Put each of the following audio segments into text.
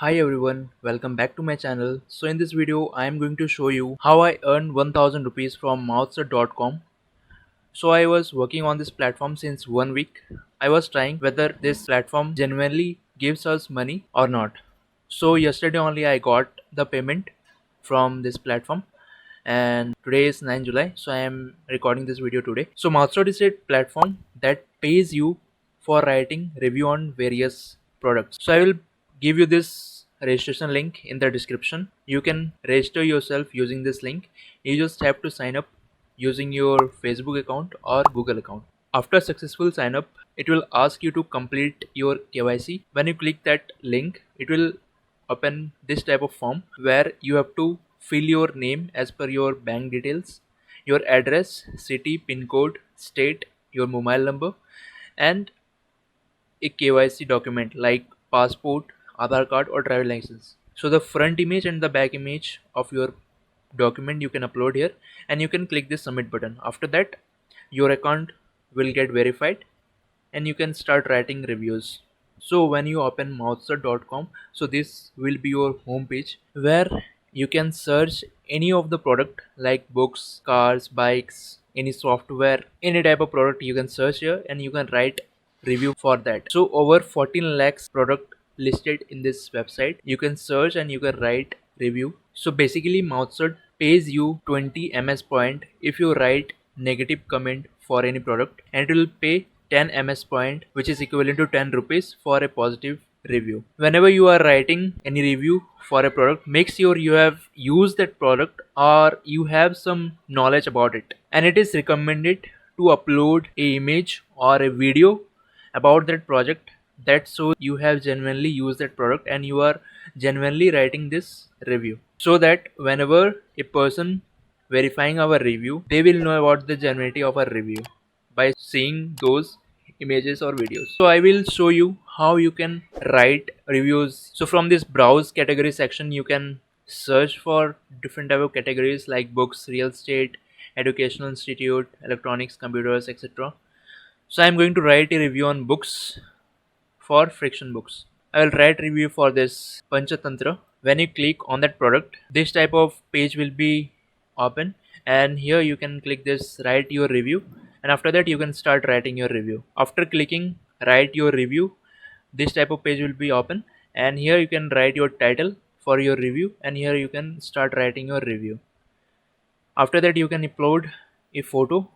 Hi everyone, welcome back to my channel. So in this video I am going to show you how I earned 1000 rupees from 𝐿𝐼𝐴𝐻𝐻.com. So I was working on this platform since 1 week. I was trying whether this platform genuinely gives us money or not. So yesterday only I got the payment from this platform, and today is 9 July, so I am recording this video today. So 𝐿𝐼𝐴𝐻𝐻 is a platform that pays you for writing review on various products. So I will give you this registration link in the description. You can register yourself using this link. You just have to sign up using your Facebook account or Google account. After successful sign up, it will ask you to complete your KYC. When you click that link, it will open this type of form where you have to fill your name as per your bank details, your address, city, pin code, state, your mobile number, and a KYC document like passport, Aadhaar card or travel license. So the front image and the back image of your document you can upload here, and you can click this submit button. After that, your account will get verified and you can start writing reviews. So when you open 𝐿𝐼𝐴𝐻𝐻.com, so this will be your home page where you can search any of the product like books, cars, bikes, any software, any type of product you can search here and you can write review for that. So over 14 lakhs product listed in this website. You can search and you can write review. So basically 𝐿𝐼𝐴𝐻𝐻 pays you 20 ms point if you write negative comment for any product, and it will pay 10 ms point, which is equivalent to 10 rupees for a positive review. Whenever you are writing any review for a product, make sure you have used that product or you have some knowledge about it, and it is recommended to upload a image or a video about that project that shows you have genuinely used that product and you are genuinely writing this review, so that whenever a person verifying our review, they will know about the genuinity of our review by seeing those images or videos. So I will show you how you can write reviews. So from this browse category section, you can search for different type of categories like books, real estate, educational institute, electronics, computers, etc. So I'm going to write a review on books for friction books. I will write review for this Panchatantra. When you click on that product, this type of page will be open, and here you can click this write your review, and after that you can start writing your review. After clicking write your review, this type of page will be open, and here you can write your title for your review, and here you can start writing your review. After that you can upload a photo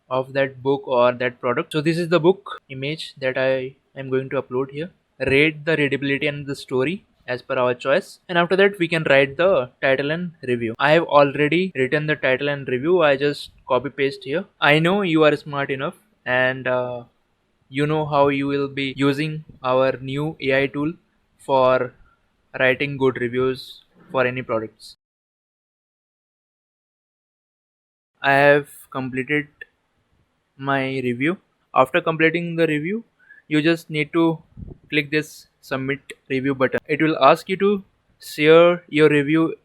of that book or that product. So this is the book image that I am going to upload here. Rate the readability and the story as per our choice, and after that we can write the title and review. I have already written the title and review. I just copy paste here. I know you are smart enough and you know how you will be using our new AI tool for writing good reviews for any products. I have completed my review. After completing the review, you just need to click this submit review button. It will ask you to share your review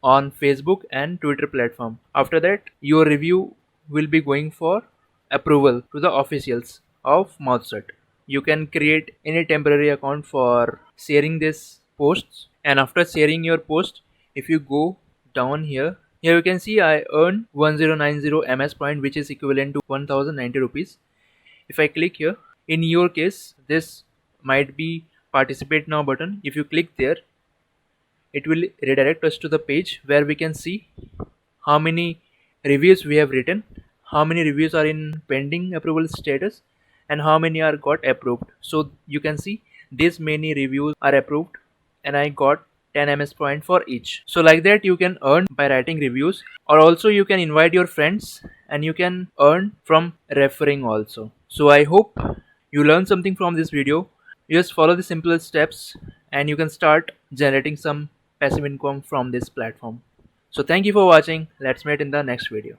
on Facebook and Twitter platform. After that, your review will be going for approval to the officials of 𝐿𝐼𝐴𝐻𝐻. You can create any temporary account for sharing this posts, and after sharing your post, if you go down here, you can see I earned 1090 ms point, which is equivalent to 1090 rupees. If I click here, in your case this might be participate now button. If you click there, it will redirect us to the page where we can see how many reviews we have written, how many reviews are in pending approval status, and how many are got approved. So you can see this many reviews are approved and I got 10 ms point for each. So like that you can earn by writing reviews, or also you can invite your friends and you can earn from referring also. So I hope you learned something from this video. You just follow the simple steps and you can start generating some passive income from this platform. So thank you for watching. Let's meet in the next video.